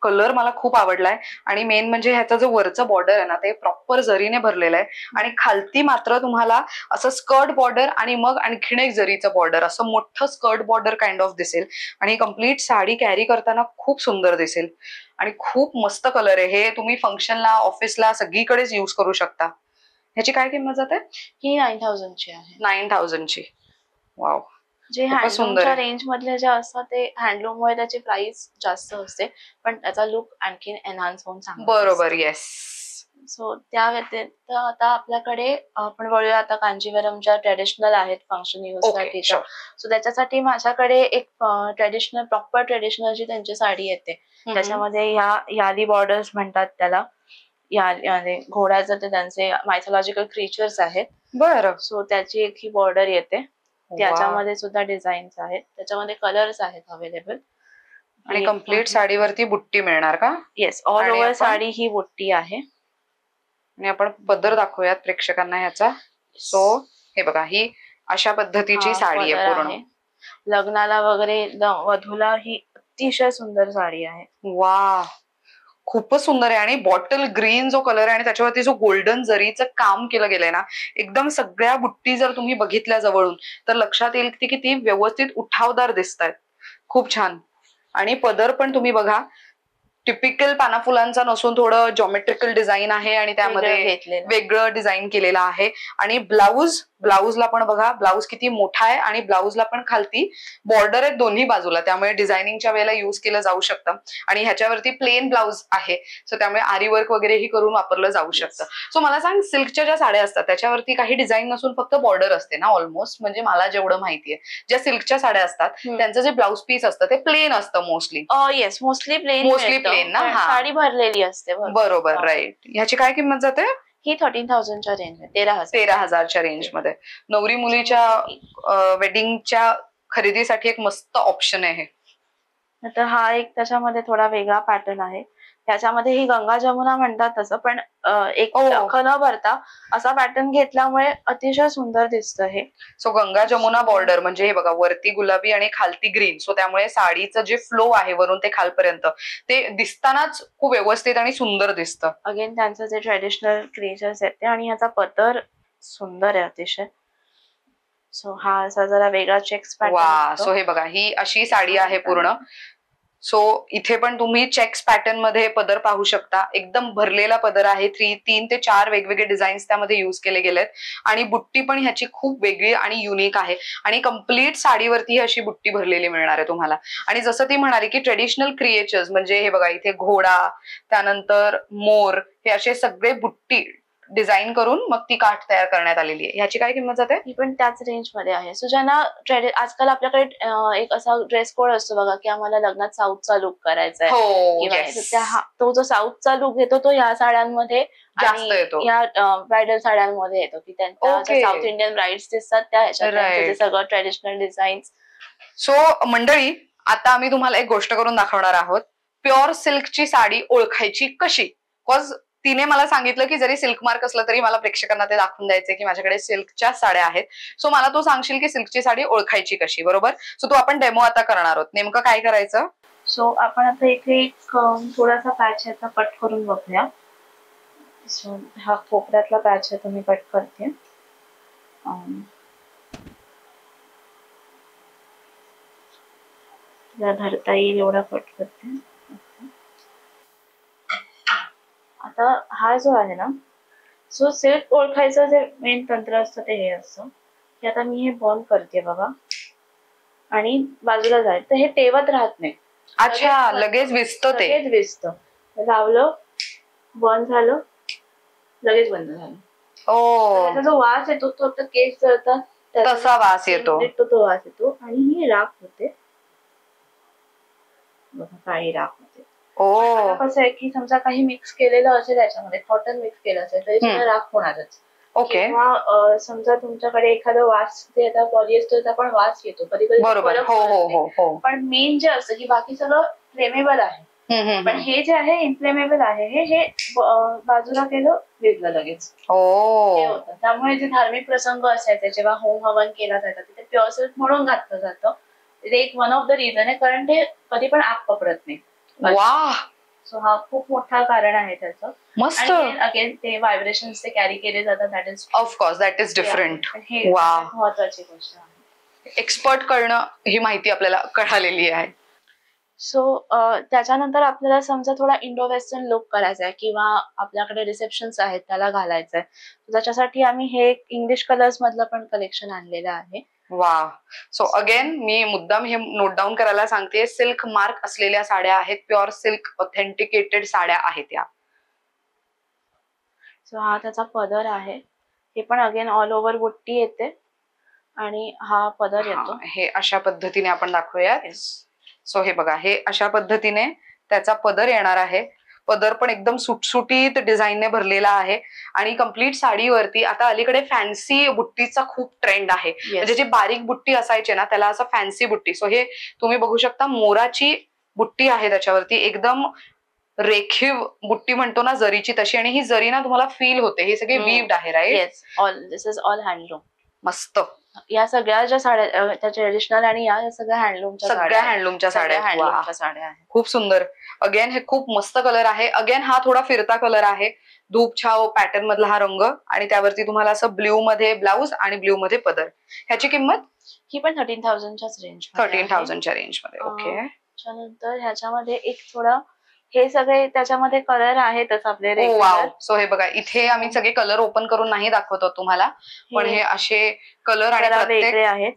कलर मला खूप आवडलाय. आणि मेन म्हणजे ह्याचा जो वरचं बॉर्डर आहे ना, ते प्रॉपर जरीने भरलेलं आहे. आणि खालती मात्र तुम्हाला असं स्कर्ट बॉर्डर आणि मग आणखीन एक जरीचं बॉर्डर, असं मोठं स्कर्ट बॉर्डर काइंड ऑफ दिसेल. आणि कम्प्लीट साडी कॅरी करताना खूप सुंदर दिसेल. आणि खूप मस्त कलर आहे. हे तुम्ही फंक्शनला, ऑफिसला सगळीकडेच युज करू शकता. ह्याची काय किंमत जाते? ही 9,000ची आहे. 9,000ची. वाव. जे हँडलूमच्या रेंज मधले जे असतात ते हँडलूममुळे त्याची प्राइस जास्त असते, पण त्याचा लुक आणखी एनहान्स होऊन चांगला. बरोबर. येस. सो त्या व्यतिरिक्त आता आपल्याकडे आपण वळूया आता कांजीवरमच्या ट्रेडिशनल आहेत फंक्शन यूज साठी. सो त्याच्यासाठी माझ्याकडे एक ट्रेडिशनल, प्रॉपर ट्रेडिशनल जी त्यांची साडी येते, त्याच्यामध्ये ह्या याली बॉर्डर्स म्हणतात त्याला. घोड्याचं ते त्यांचे मायथॉलॉजिकल क्रिएचर्स आहेत. बरं. सो त्याची एक ही बॉर्डर येते. त्याच्यामध्ये सुद्धा डिझाईन्स आहेत, त्याच्यामध्ये कलर्स आहेत अवेलेबल. आणि कम्प्लीट साडीवरती बुट्टी मिळणार का? येस, ऑल ओव्हर साडी ही बुट्टी आहे. आणि आपण पदर दाखवूयात प्रेक्षकांना ह्याचा. सो हे बघा, ही अशा पद्धतीची साडी आहे पूर्ण. लग्नाला वगैरे वधूला ही अतिशय सुंदर साडी आहे. वा, खूपच सुंदर आहे. आणि बॉटल ग्रीन जो कलर आहे आणि त्याच्यावरती जो गोल्डन जरीचं काम केलं गेलंय ना, एकदम सगळ्या बुट्टी जर तुम्ही बघितल्या जवळून तर लक्षात येईल की किती व्यवस्थित उठावदार दिसतायत. खूप छान. आणि पदर पण तुम्ही बघा, टिपिकल पाना फुलांचा नसून थोडं जॉमेट्रिकल डिझाईन आहे आणि त्यामध्ये वेगळं डिझाईन केलेलं आहे. आणि ब्लाऊज ब्लाऊजला पण बघा, ब्लाऊज किती मोठा आहे आणि ब्लाऊजला पण खालती बॉर्डर आहेत दोन्ही बाजूला, त्यामुळे डिझायनिंगच्या वेळेला युज केलं जाऊ शकतं. आणि ह्याच्यावरती प्लेन ब्लाऊज आहे, सो त्यामुळे आरी वर्क वगैरेही करून वापरलं जाऊ शकतं. सो मला सांग, सिल्कच्या ज्या साड्या असतात त्याच्यावरती काही डिझाईन नसून फक्त बॉर्डर असते ना ऑलमोस्ट, म्हणजे मला जेवढं माहितीये ज्या सिल्कच्या साड्या असतात त्यांचं जे ब्लाऊज पीस असतं ते प्लेन असतं मोस्टली. येस, मोस्टली प्लेन ना, साडी भरलेली असते. बरोबर, राईट. ह्याची काय किंमत जाते? ही 13,000च्या रेंज, 13,000च्या रेंज मध्ये नवरी मुलीच्या वेडिंगच्या खरेदीसाठी एक मस्त ऑप्शन आहे. तर हा एक त्याच्यामध्ये थोडा वेगळा पॅटर्न आहे. त्याच्यामध्ये ही गंगा जमुना म्हणतात तसं, पण एक न भरता असा पॅटर्न घेतल्यामुळे अतिशय सुंदर दिसतं हे. सो गंगा जमुना बॉर्डर म्हणजे हे बघा, वरती गुलाबी आणि खालती ग्रीन, सो त्यामुळे साडीचं जे फ्लो आहे वरून ते खालपर्यंत ते दिसतानाच खूप व्यवस्थित आणि सुंदर दिसतं. अगेन त्यांचं जे ट्रेडिशनल क्रिएचर्स आहेत ते, आणि ह्याचा पदर सुंदर आहे अतिशय. सो हा असा जरा वेगळा चेक्स पॅटर्न. सो हे बघा, ही अशी साडी आहे पूर्ण. सो इथे पण तुम्ही चेक्स पॅटर्न मध्ये पदर पाहू शकता, एकदम भरलेला पदर आहे. 3 ते 4 वेगवेगळे डिझाईन्स त्यामध्ये युज केले गेलेत आणि बुट्टी पण ह्याची खूप वेगळी आणि युनिक आहे आणि कम्प्लीट साडीवरती अशी बुट्टी भरलेली मिळणार आहे तुम्हाला. आणि जसं ती म्हणाली की ट्रेडिशनल क्रिएचर्स म्हणजे हे बघा, इथे घोडा, त्यानंतर मोर, हे असे सगळे बुट्टी डिझाईन करून मग ती काठ तयार करण्यात आलेली आहे. ह्याची काय किंमत जाते? ही पण त्याच रेंज मध्ये आहे. सो ज्यांना आजकाल आपल्याकडे एक असा ड्रेस कोड असतो बघा, की आम्हाला लग्नात साऊथचा लुक करायचा आहे, तो जो साऊथचा लुक येतो तो ह्या साड्यांमध्ये जास्त येतो, या ब्रायडल साड्यांमध्ये येतो, की त्यांच्या साऊथ इंडियन ब्राइड्स दिसतात त्या ह्याच्यात सगळं ट्रेडिशनल डिझाईन. सो मंडळी, आता आम्ही तुम्हाला एक गोष्ट करून दाखवणार आहोत. प्युअर सिल्कची साडी ओळखायची कशी? बिकॉज तिने मला सांगितलं की जरी सिल्क मार्क असलं तरी मला प्रेक्षकांना ते दाखवून द्यायचे की माझ्याकडे सिल्कच्या साड्या आहेत. सो मला तू सांगशील की सिल्कची साडी ओळखायची कशी, बरोबर? सो तू आपण डेमो आता करणार आहोत. नेमकं काय करायचं? सो आपण आता इथे एक थोडासा पॅच ह्याचा कट करून बघूया. सो हा कोपऱ्यातला पॅच आहे, तुम्ही कट करते. धरता येईल एवढा कट करते. आता हा जो आहे ना, सो सिल्क ओळखायचं जे मेन तंत्र असतं ते हे असतं की आता मी हे बॉल करते बघा आणि बाजूला जाईल तर हे तेवत राहत नाही. अच्छा, लगेच विसतं, ते लगेच विसतं. लावलं, बंद झालं, लगेच बंद झालं. त्याचा जो वास येतो तो फक्त केस जळतात तसा वास येतो, तो वास येतो आणि ही राख होते बघा, काळी राख होते. कसं आहे की समजा काही मिक्स केलेलं असेल त्याच्यामध्ये, कॉटन मिक्स केलं असेल तरी सुद्धा राख होणारच. किंवा समजा तुमच्याकडे एखादा वास जे आता पॉलिएस्टरचा पण वास येतो कधी कधी, बरोबर, पण मेन जे असतं की बाकी सगळं फ्लेमेबल आहे, पण हे जे आहे इन्फ्लेमेबल आहे, हे बाजूला केलं विजलं लगेच. हे होतं. त्यामुळे जे धार्मिक प्रसंग असायचे जेव्हा होम हवन केला जायचा तिथे प्युअर सिल्क म्हणून घातलं जातं. ते एक वन ऑफ द रिझन आहे, कारण ते कधी पण आग पकडत नाही. सो हा खूप मोठा कारण आहे त्याचं. मस्त. अगेन ते व्हायब्रेशन्स ते कॅरी केले जातात, that is of course, that is different. हे महत्वाची गोष्ट आहे. एक्सपर्ट करणं ही माहिती आपल्याला कळालेली आहे. सो त्याच्यानंतर आपल्याला समजा थोडा इंडो वेस्टर्न लुक करायचा आहे किंवा आपल्याकडे रिसेप्शन्स आहेत त्याला घालायचंय, त्याच्यासाठी आम्ही हे इंग्लिश कलर्स मधलं पण कलेक्शन आणलेलं आहे. वा. सो अगेन मी मुद्दाम हे नोट डाऊन करायला सांगते, सिल्क मार्क असलेल्या साड्या आहेत, प्युअर सिल्क ऑथेंटिकेटेड साड्या आहेत या. सो हा त्याचा पदर आहे, हे पण अगेन ऑल ओव्हर बुट्टी येते आणि हा पदर येतो. हे अशा पद्धतीने आपण दाखवूयात. सो हे बघा, हे अशा पद्धतीने त्याचा पदर येणार आहे. पदर पण एकदम सुटसुटीत डिझाईनने भरलेला आहे आणि कम्प्लीट साडीवरती आता अलीकडे फॅन्सी बुट्टीचा खूप ट्रेंड आहे. म्हणजे जी बारीक बुट्टी असायची ना त्याला असं फॅन्सी बुट्टी. सो हे तुम्ही बघू शकता, मोराची बुट्टी आहे त्याच्यावरती, एकदम रेखीव बुट्टी म्हणतो ना जरीची तशी, आणि ही जरी ना तुम्हाला फील होते. हे सगळे वीव्ड आहे, right? All this is all handloom. मस्त. या सगळ्या ज्या साड्या त्या ट्रेडिशनल आणि या सगळ्या हँडलूमच्या साड्या आहेत. खूप सुंदर. अगेन हे खूप मस्त कलर आहे. अगेन हा थोडा फिरता कलर आहे, धूप छाव पॅटर्न मधला हा रंग, आणि त्यावरती तुम्हाला असं ब्ल्यू मध्ये ब्लाऊज आणि ब्ल्यू मध्ये पदर. ह्याची किंमत ही पण 13,000च्याच रेंज. 13,000च्या रेंज मध्ये. ओके. त्यानंतर ह्याच्यामध्ये एक थोडा हे सगळे त्याच्यामध्ये कलर आहेतच आपले ओ वाव. रेग्युलर. सो हे बघा इथे आम्ही सगळे कलर ओपन करून नाही दाखवतो तुम्हाला, पण हे असे कलर आणि जरा प्रत्येक वेगळे आहेत,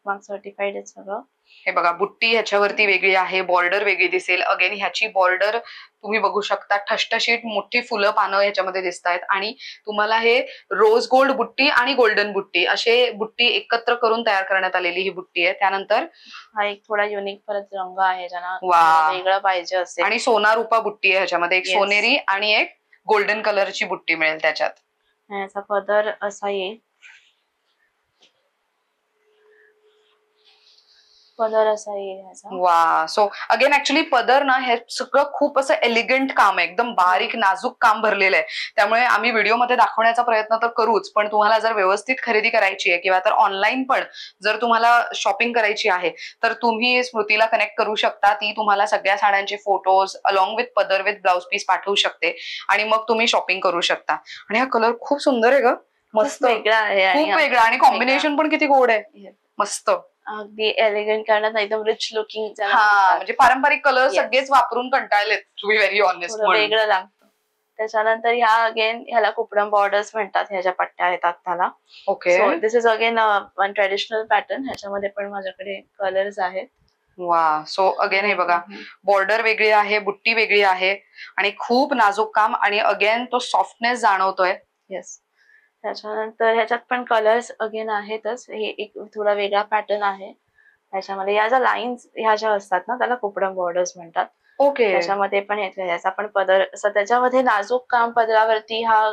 मार्क सर्टिफाईड आहेत सगळं. हे बघा बुट्टी ह्याच्यावरती वेगळी आहे, बॉर्डर वेगळी दिसेल. अगेन ह्याची बॉर्डर तुम्ही बघू शकता, ठसठशीत मोठी फुलं पानं ह्याच्यामध्ये दिसत आहेत. आणि तुम्हाला हे रोज गोल्ड बुट्टी आणि गोल्डन बुट्टी असे बुट्टी एकत्र करून तयार करण्यात आलेली ही बुट्टी आहे. त्यानंतर हा एक थोडा युनिक परत रंग आहे, ज्यांना वा. वेगळं पाहिजे असेल. आणि सोना रुपा बुट्टी आहे ह्याच्यामध्ये, एक Yes. सोनेरी आणि एक गोल्डन कलरची बुट्टी मिळेल त्याच्यात. याचा पदर असा येईल, पदर असा येईल ह्याचा. वा. सो अगेन ऍक्च्युली पदर ना हे सगळं खूप असं एलिगंट काम आहे, एकदम बारीक नाजूक काम भरलेलं आहे. त्यामुळे आम्ही व्हिडिओमध्ये दाखवण्याचा प्रयत्न तर करूच, पण तुम्हाला जर व्यवस्थित खरेदी करायची आहे किंवा तर ऑनलाईन पण जर तुम्हाला शॉपिंग करायची आहे तर तुम्ही स्मृतीला कनेक्ट करू शकता. ती तुम्हाला सगळ्या साड्यांचे फोटोज अलॉंग विथ पदर विथ ब्लाउज पीस पाठवू शकते आणि मग तुम्ही शॉपिंग करू शकता. आणि हा कलर खूप सुंदर आहे ग, मस्त वेगळा आहे, खूप वेगळा. आणि कॉम्बिनेशन पण किती गोड आहे, मस्त. अगदी एलिगंट करण्यात एकदम रिच लुकिंग. हा म्हणजे पारंपरिक कलर सगळेच वापरून कंटाळलेत, टू बी व्हेरी ऑनेस्ट. वेगळं लागतं. त्याच्यानंतर ह्या अगेन ह्याला कुपडम बॉर्डर्स म्हणतात, ह्याच्या पट्ट्या येतात त्याला. Okay. So this is again one traditional pattern. ह्याच्यामध्ये पण माझ्याकडे कलर्स आहेत. वा. सो अगेन हे बघा, बॉर्डर वेगळी आहे, बुट्टी वेगळी आहे आणि खूप नाजूक काम आणि अगेन तो सॉफ्टनेस जाणवतोय. येस. त्याच्यानंतर ह्याच्यात पण कलर्स अगेन आहेतच. हे एक थोडा वेगळा पॅटर्न आहे. त्याच्यामध्ये या ज्या लाईन्स ह्या ज्या असतात ना, त्याला कुपडम बॉर्डर्स म्हणतात. ओके. त्याच्यामध्ये पण येते याचा पण पदर असं, त्याच्यामध्ये नाजूक काम पदरावरती हा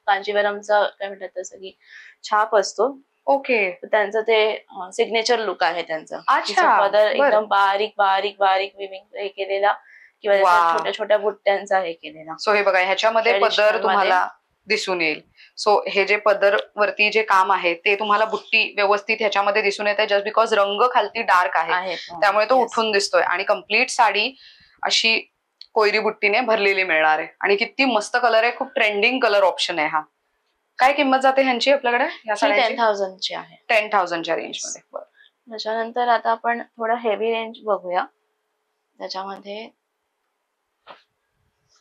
कांजीवरमचा काय म्हणतात तसं की छाप असतो. ओके. त्यांचं ते सिग्नेचर लुक आहे त्यांचं. अच्छा. पदर एकदम बारीक बारीक बारीक विविंग हे केलेला किंवा छोट्या छोट्या बुट्ट्यांचा हे केलेला. सो हे बघा ह्याच्यामध्ये पदर तुम्हाला दिसून येईल. सो हे जे पदर वरती जे काम आहे ते तुम्हाला बुट्टी व्यवस्थित ह्याच्यामध्ये दिसून येते, जस्ट बिकॉज रंग खालती डार्क आहे त्यामुळे तो उठून दिसतोय. आणि कम्प्लीट साडी अशी कोयरी बुट्टीने भरलेली मिळणार आहे. आणि किती मस्त कलर आहे, खूप ट्रेंडिंग कलर ऑप्शन आहे हा. काय किंमत जाते ह्यांची आपल्याकडे? 10,000 ची आहे. 10,000च्या रेंज मध्ये. त्याच्यानंतर आता आपण थोडं हेवी रेंज बघूया. त्याच्यामध्ये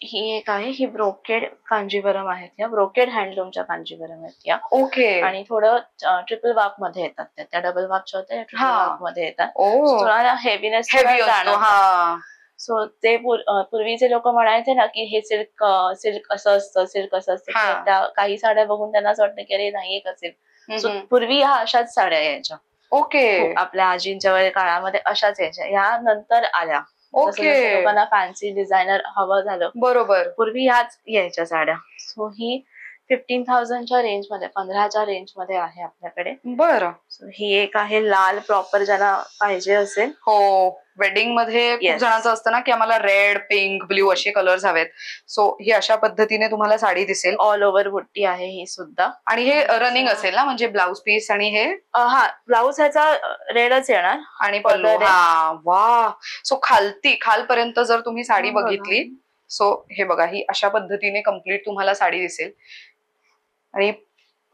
ही एक आहे, ही ब्रोकेड कांजीवरम आहेत, या ब्रोकेड हँडलूमच्या कांजीवरम आहेत या. ओके. आणि थोडं ट्रिपल वार्क मध्ये येतात त्या डबल वार्कच्या होत्या, ट्रिपल वार्क मध्ये येतात. थोडा हेवीनेस जाणवतो. सो ते पूर्वीचे लोक म्हणायचे ना की हे सिल्क सिल्क असं असतं, सिल्क असं असतं. त्या काही साड्या बघून त्यांना असं वाटतं की अरे नाही एक असेल. सो पूर्वी ह्या अशाच साड्या यायच्या. ओके. आपल्या आजींच्या वगैरे काळामध्ये अशाच यायच्या. ह्या नंतर आल्या. लोकांना फॅन्सी डिझायनर हवं झालं, बरोबर, पूर्वी ह्याच यायच्या साड्या. सो ही 15,000च्या रेंज मध्ये, 15,000 रेंज मध्ये आहे आपल्याकडे. बरं. सो ही एक आहे लाल प्रॉपर, ज्यांना पाहिजे असेल. हो, वेडिंग मध्ये खूप जणांचं असतं ना की आम्हाला रेड, पिंक, ब्ल्यू असे कलर्स हवेत. सो ही अशा पद्धतीने तुम्हाला साडी दिसेल. ऑल ओव्हर बुट्टी आहे ही सुद्धा. आणि हे रनिंग असेल ना, म्हणजे ब्लाउज पीस आणि हे हा ब्लाउज ह्याचा रेडच येणार आणि पल्लू. हा वा. सो खालपर्यंत जर तुम्ही साडी बघितली, सो हे बघा ही अशा पद्धतीने कम्प्लीट तुम्हाला साडी दिसेल. आणि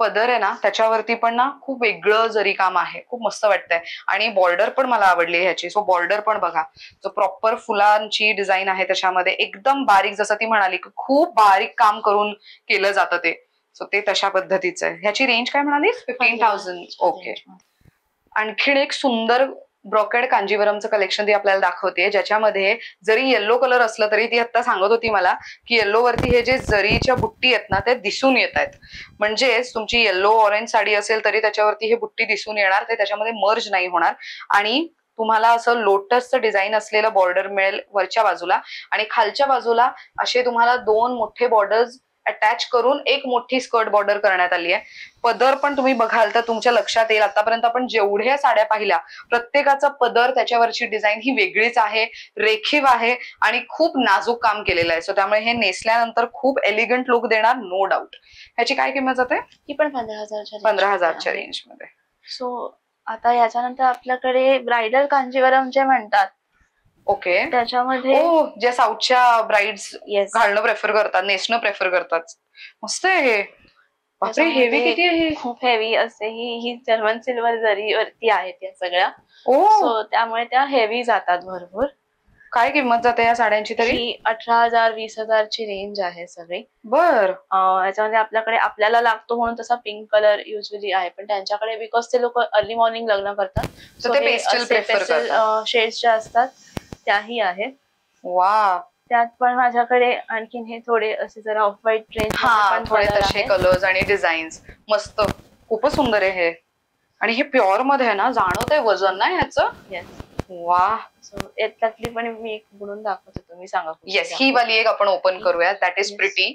पदर आहे ना त्याच्यावरती पण ना खूप वेगळं जरी काम आहे, खूप मस्त वाटतंय. आणि बॉर्डर पण मला आवडली ह्याची. सो बॉर्डर पण बघा, जो प्रॉपर फुलांची डिझाईन आहे त्याच्यामध्ये एकदम बारीक, जसं ती म्हणाली खूप बारीक काम करून केलं जातं ते. सो ते तशा पद्धतीचं आहे. ह्याची रेंज काय म्हणाली? 15,000. ओके. आणखीन एक सुंदर ब्रोकेड कांजीवरमचं कलेक्शन ती आपल्याला दाखवते, ज्याच्यामध्ये जरी येल्लो कलर असलं तरी ती आता सांगत होती मला की येल्लो वरती हे जे जरीच्या बुट्टी आहेत ना ते दिसून येत आहेत. म्हणजेच तुमची येल्लो ऑरेंज साडी असेल तरी त्याच्यावरती हे बुट्टी दिसून येणार, ते त्याच्यामध्ये मर्ज नाही होणार. आणि तुम्हाला असं लोटसचं डिझाईन असलेलं बॉर्डर मिळेल वरच्या बाजूला, आणि खालच्या बाजूला असे तुम्हाला 2 मोठे बॉर्डर्स अटॅच करून एक मोठी स्कर्ट बॉर्डर करण्यात आली आहे. पदर पण तुम्ही बघाल तर तुमच्या लक्षात येईल, आतापर्यंत आपण जेवढ्या साड्या पाहिल्या प्रत्येकाचा पदर, त्याच्यावरची डिझाईन ही वेगळीच आहे, रेखीव आहे आणि खूप नाजूक काम केलेलं आहे. सो त्यामुळे हे नेसल्यानंतर खूप एलिगंट लुक देणार, नो डाऊट. ह्याची काय किंमत जाते? ही पण 15,000च्या रेंज मध्ये. सो आता याच्यानंतर आपल्याकडे ब्रायडल कांजीवरम जे म्हणतात. ओके. त्याच्यामध्ये ज्या साऊथच्या ब्राइड्स घालणं प्रेफर करतात, नेसणं प्रेफर करतात. मस्त आहे हे. बापरे, हेवी किती आहे? खूप हेवी असते ही जर्मन सिल्वर जरी वरती आहेत या सगळ्या. सो त्यामुळे त्या हेवी जातात भरपूर. काय किंमत जाते या साड्यांची तरी? ही 18,000 20,000 ची रेंज आहे सगळी. बर. याच्यामध्ये आपल्याला लागतो म्हणून तसा पिंक कलर युजली आहे, पण त्यांच्याकडे बिकॉज ते लोक अर्ली मॉर्निंग लग्न करतात, सो ते पेस्टल प्रेफर करतात. शेड्स ज्या असतात त्याही आहेत. वा. त्यात पण माझ्याकडे आणखीन हे थोडे असे जरा ऑफ व्हाईट रेंज, थोडे तसे कलर्स आणि डिझाईन्स. मस्त, खूपच सुंदर आहे हे. आणि हे प्युअर मध्ये आहे ना, जाणवत आहे वजन ना ह्याचं. वा. यातली पण मी एक बुडून दाखवते, तुम्ही सांगा. येस, ही वाली एक आपण ओपन करूया. That is pretty.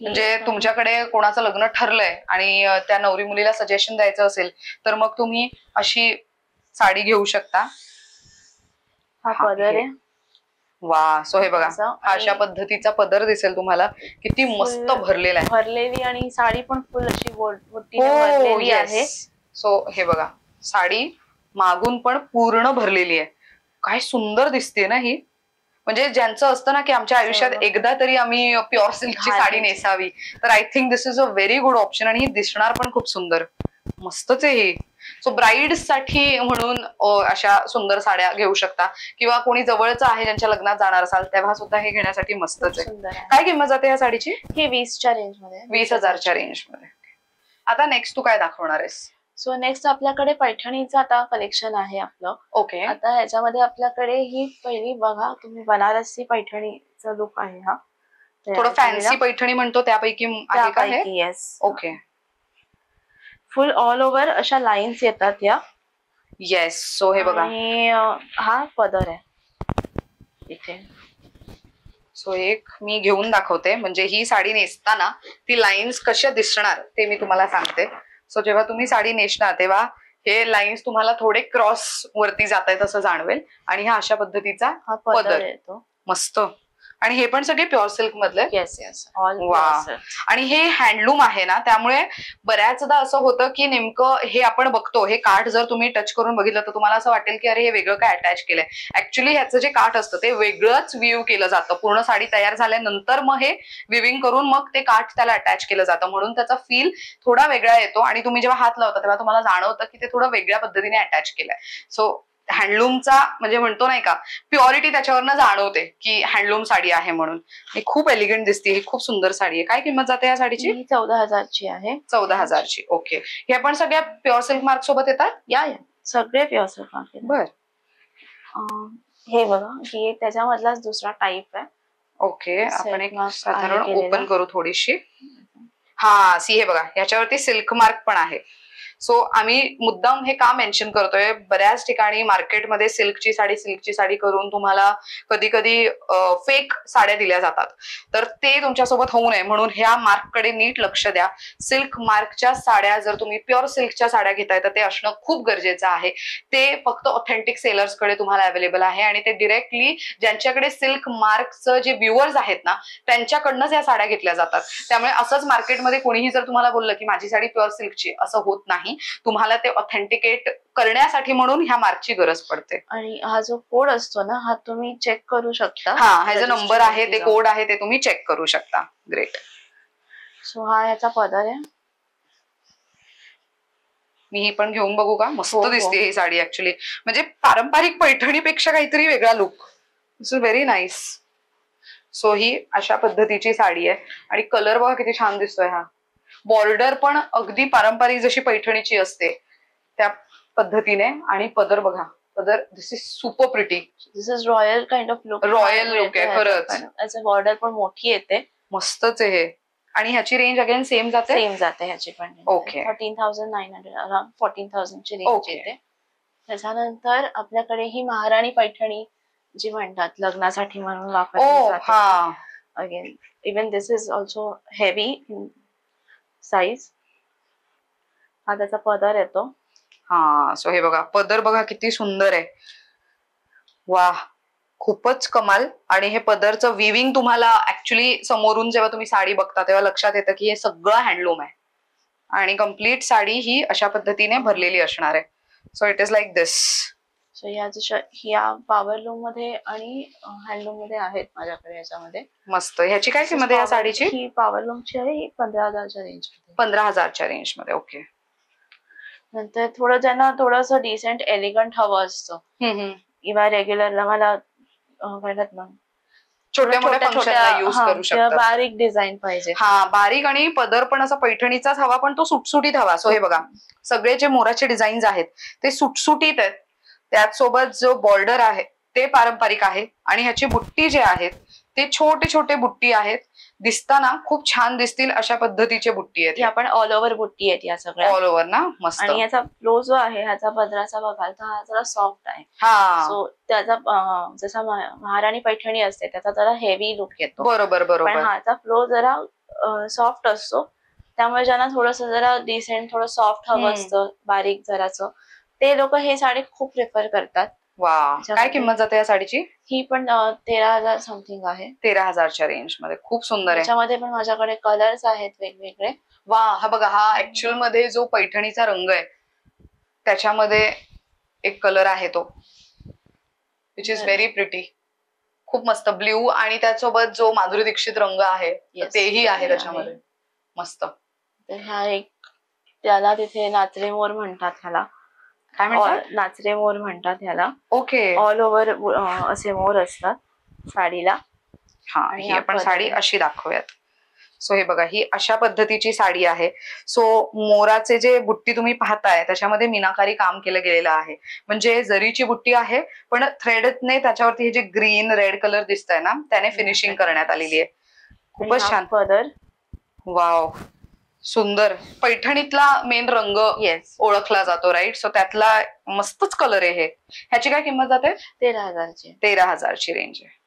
म्हणजे तुमच्याकडे कोणाचं लग्न ठरलंय आणि त्या नवरी मुलीला सजेशन द्यायचं असेल तर मग तुम्ही अशी साडी घेऊ शकता. हा पदर आहे. वा. सो हे बघा, अशा पद्धतीचा पदर दिसेल तुम्हाला, किती मस्त भरलेला आहे. भरलेली आणि साडी पण फुल अशी भरलेली आहे. सो हे बघा, साडी मागून पण पूर्ण भरलेली आहे. काय सुंदर दिसते ना ही. म्हणजे ज्यांचं असतं ना की आमच्या आयुष्यात एकदा तरी आम्ही प्युअर सिल्कची साडी नेसावी, तर I think this is a very good option. आणि ही दिसणार पण खूप सुंदर, मस्तच आहे ही. सो ब्राईड्स साठी म्हणून अशा सुंदर साड्या घेऊ शकता, किंवा कोणी जवळचं आहे ज्यांच्या लग्नात जाणार असाल तेव्हा सुद्धा हे घेण्यासाठी मस्तच आहे. काय किंमत जाते या साडीची? ही 20च्या रेंज मध्ये, 20,000च्या रेंज मध्ये. आता नेक्स्ट तू काय दाखवणार आहेस? सो नेक्स्ट आपल्याकडे पैठणीचं आता कलेक्शन आहे आपलं. ओके. आता ह्याच्यामध्ये आपल्याकडे ही पहिली बघा तुम्ही, बनारसी पैठणीचा लुक आहे हा. थोडं फॅन्सी पैठणी म्हणतो त्यापैकी आहे का हे? येस. ओके. फुल ऑल ओव्हर अशा लाईन्स येतात या. येस. सो हे बघा, आणि हा पदर आहे इथे. सो एक मी घेऊन दाखवते, म्हणजे ही साडी नेसताना ती लाईन्स कशा दिसणार ते मी तुम्हाला सांगते. सो जेव्हा तुम्ही साडी नेसणार तेव्हा हे लाईन्स तुम्हाला थोडे क्रॉस वरती जात आहेत असं जाणवेल. आणि हा अशा पद्धतीचा हा पदर येतो. मस्त. आणि हे पण सगळे प्युअर सिल्क मधले. Yes yes, all. आणि हे हँडलूम आहे ना, त्यामुळे बऱ्याचदा असं होतं की नेमकं हे आपण बघतो, हे काठ जर तुम्ही टच करून बघितलं तर तुम्हाला असं वाटेल की अरे हे वेगळं काय अटॅच केलंय. ऍक्च्युली ह्याचं जे काठ असतं ते वेगळंच विव केलं जातं. पूर्ण साडी तयार झाल्यानंतर मग हे विविंग करून मग ते काठ त्याला अटॅच केलं जातं, म्हणून त्याचा फील थोडा वेगळा येतो. आणि तुम्ही जेव्हा हात लावता तेव्हा तुम्हाला जाणवतं की ते थोडं वेगळ्या पद्धतीने अटॅच केलंय. सो हँडलूमचा म्हणजे म्हणतो नाही का, प्युरिटी त्याच्यावरनं जाणवते की हँडलूम साडी आहे म्हणून. ही खूप एलिगंट दिसते, ही खूप सुंदर साडी आहे. काय किंमत जाते या साडीची? 14,000ची आहे. 14,000ची. ओके. हे पण सगळ्या प्युअर सिल्क मार्क सोबत येतात? या सगळे प्युअर सिल्क मार्क. बर. हे बघा, ही त्याच्यामधलाच दुसरा टाईप आहे. ओके. आपण एक साधारण ओपन करू थोडीशी. हा, सी हे बघा, ह्याच्यावरती सिल्क मार्क पण आहे. सो आम्ही मुद्दाम हे का मेन्शन करतोय, बऱ्याच ठिकाणी मार्केटमध्ये सिल्कची साडी करून तुम्हाला कधी कधी फेक साड्या दिल्या जातात. तर ते तुमच्यासोबत होऊ नये म्हणून ह्या मार्ककडे नीट लक्ष द्या. सिल्क मार्कच्या साड्या जर तुम्ही प्युअर सिल्कच्या साड्या घेताय तर ते असणं खूप गरजेचं आहे. ते फक्त ऑथेंटिक सेलर्सकडे तुम्हाला अवेलेबल आहे, आणि ते डिरेक्टली ज्यांच्याकडे सिल्क मार्कचं जे व्ह्युअर्स आहेत ना त्यांच्याकडनंच या साड्या घेतल्या जातात. त्यामुळे असंच मार्केटमध्ये कोणीही जर तुम्हाला बोललं की माझी साडी प्युअर सिल्कची, असं होत नाही. तुम्हाला ते ऑथेंटिकेट करण्यासाठी म्हणून ह्या मार्कची गरज पडते. आणि हा जो कोड असतो ना, हा तुम्ही चेक करू शकता. हा, हा जो नंबर आहे, ते कोड आहे, ते तुम्ही चेक करू शकता. ग्रेट. सो हा याचा पदर आहे. मी ही पण घेऊन बघू का? मस्त दिसते ही साडी ऍक्च्युली. म्हणजे पारंपरिक पैठणीपेक्षा काहीतरी वेगळा look. This is very nice. So ही अशा पद्धतीची साडी आहे. आणि कलर बघा किती छान दिसतोय हा. बॉर्डर पण अगदी पारंपरिक जशी पैठणीची असते त्या पद्धतीने. आणि पदर बघा, पदर this is super pretty. This is royal kind of look. Royal look आहे खरंच. याचं बॉर्डर पण मोठी येते. मस्तच आहे हे. आणि ह्याची रेंज अगेन सेम जाते? सेम जाते ह्याची पण. ओके. 13,900, अराउंड 14,000ची रेंज येते. त्याच्यानंतर आपल्याकडे ही महाराणी पैठणी जी म्हणतात, लग्नासाठी म्हणून वापरली जाते. Again even this is also heavy in size. हा त्याचा पदर येतो. हा. सो हे बघा, पदर बघा किती सुंदर आहे. वा, खूपच कमाल. आणि हे पदरचं विविंग तुम्हाला ऍक्च्युली समोरून जेव्हा तुम्ही साडी बघता तेव्हा लक्षात येतं की हे सगळं हँडलूम आहे. आणि कम्प्लीट साडी ही अशा पद्धतीने भरलेली असणार आहे. So it is like this. So या पॉवरलूम मध्ये आणि हँडलूम मध्ये आहेत माझ्याकडे याच्यामध्ये. मस्त. ह्याची काय किंमत आहे या साडीची? ही पॉवरलूमची आहे, 15,000च्या रेंज मध्ये. 15,000च्या रेंज मध्ये. ओके. नंतर थोडं ज्यांना थोडंसं डिसेंट एलिगंट हवं असतं किंवा रेग्युलरला मला म्हणतात ना छोट्या मोठ्या फंक्शनला यूज करू किंवा शकतात. बारीक डिझाईन पाहिजे. हा, बारीक आणि पदर पण असा पैठणीचाच हवा, पण तो सुटसुटीत हवा. सो हे बघा, सगळे जे मोराचे डिझाईन्स आहेत ते सुटसुटीत आहेत. त्याचसोबत जो बॉर्डर आहे ते पारंपरिक आहे आणि ह्याची बुट्टी जे आहेत ते छोटे छोटे बुट्टी आहेत. दिसताना खूप छान दिसतील अशा पद्धतीचे बुट्टी आहेत. आपण ऑल ओव्हर बुट्टी आहेत या सगळ्या. ऑल ओव्हर ना, मस्त. आणि याचा फ्लो जो आहे ह्याचा पदराचा बघाल तर हा जरा सॉफ्ट आहे. हा, सो त्याचा जसा महाराणी पैठणी असते त्याचा जरा हेवी लुक येतो. बरोबर बरोबर. पण ह्याचा फ्लो जरा सॉफ्ट असतो, त्यामुळे ज्यांना थोडस जरा डिसेंट थोडं सॉफ्ट हवं असतं, बारीक जराचं, ते लोक हे साडी खूप प्रिफर करतात. वा, काय किंमत जाते या साडीची? ही पण 13,000 समथिंग आहे. 13,000च्या रेंज मध्ये. खूप सुंदर आहे. त्याच्यामध्ये पण माझ्याकडे कलर्स आहेत वेगवेगळे. वा, हा बघा, हा ऍक्च्युअल मध्ये जो पैठणीचा रंग आहे त्याच्यामध्ये एक कलर आहे तो, विच इज व्हेरी प्रिटी. खूप मस्त ब्ल्यू आणि त्यासोबत जो माधुरी दीक्षित रंग आहे तेही आहे त्याच्यामध्ये. मस्त. तर ह्या एक त्याला तिथे नाचरे मोर म्हणतात ह्याला. काय म्हणतात? नाचरे मोर म्हणतात ह्याला. ओके. ऑल ओव्हर असे मोर असतात साडीला. हा, ही आपण साडी अशी दाखवूयात. सो हे बघा, ही अशा पद्धतीची साडी आहे. सो मोराचे जे बुट्टी तुम्ही पाहताय त्याच्यामध्ये मीनाकारी काम केलं गेलेलं आहे. म्हणजे जरीची बुट्टी आहे पण थ्रेडने त्याच्यावरती हे जे ग्रीन रेड कलर दिसतंय ना त्याने फिनिशिंग करण्यात आलेली आहे. खूपच छान. पदर. वाव, सुंदर. पैठणीतला मेन रंग ओळखला जातो, राईट? सो त्यातला मस्तच कलर आहे हे. ह्याची काय किंमत जाते? 13,000ची. 13,000ची रेंज आहे.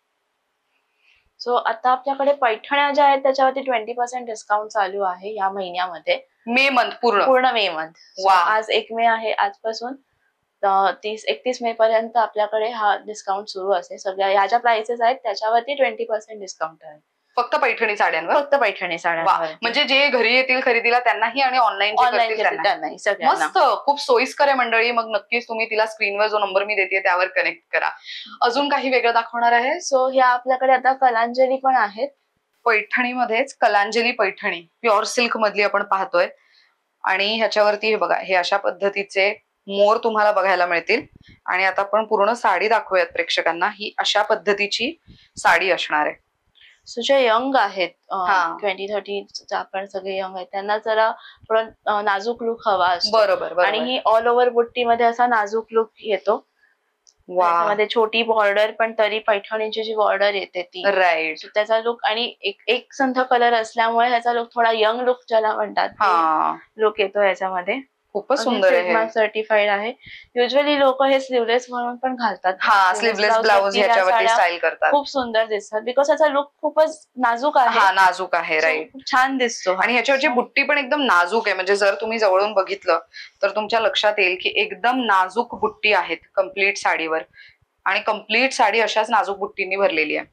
सो आता आपल्याकडे पैठण्या ज्या आहेत त्याच्यावरती 20% डिस्काउंट चालू आहे या महिन्यामध्ये. मे मंथ पूर्ण मे मंथ. वा, आज 1 मे आहे. आजपासून 31 मे पर्यंत आपल्याकडे हा डिस्काउंट सुरू असेल. सगळ्या ह्या ज्या प्राइसेस आहेत त्याच्यावरती 20% डिस्काउंट आहे. फक्त पैठणी साड्यांवर? फक्त पैठणी साड्यांवर. म्हणजे जे घरी येतील खरेदीला त्यांनाही आणि ऑनलाईन त्यांनाही. मस्त, खूप सोयीस्कर आहे मंडळी. मग नक्कीच तुम्ही तिला स्क्रीनवर जो नंबर मी देते त्यावर कनेक्ट करा. अजून काही वेगळं दाखवणार आहे? सो ह्या आपल्याकडे आता कलांजली पण आहेत. पैठणीमध्येच कलांजली पैठणी प्युअर सिल्क मधली आपण पाहतोय. आणि ह्याच्यावरती हे बघा, हे अशा पद्धतीचे मोर तुम्हाला बघायला मिळतील. आणि आता आपण पूर्ण साडी दाखवूयात प्रेक्षकांना. ही अशा पद्धतीची साडी असणार आहे. सो जे यंग आहेत 20-30 आपण सगळे यंग आहेत त्यांना जरा थोडं नाजूक लुक हवा असतो. बरोबर. आणि ही ऑल ओव्हर बुट्टीमध्ये असा नाजूक लुक येतो. त्यामध्ये छोटी बॉर्डर पण तरी पैठणीची जी बॉर्डर येते ती, राईट. त्याचा लुक आणि एक संथ कलर असल्यामुळे ह्याचा लुक थोडा यंग लुक ज्याला म्हणतात लुक येतो याच्यामध्ये. खूपच सुंदर आहे. सर्टिफाईड आहे. युजली लोक हे स्लीवलेस म्हणून पण घालतात. स्लीवलेस ब्लाउज ह्याच्यावरती स्टाईल करतात. खूप सुंदर दिसतात बिकॉज ह्याचा लुक खूपच नाजूक आहे. नाजूक आहे, राईट. छान दिसतो. आणि ह्याच्यावरची बुट्टी पण एकदम नाजूक आहे. म्हणजे जर तुम्ही जवळून बघितलं तर तुमच्या लक्षात येईल की एकदम नाजूक बुट्टी आहेत कम्प्लीट साडीवर. आणि कम्प्लीट साडी अशाच नाजूक बुट्टींनी भरलेली आहे.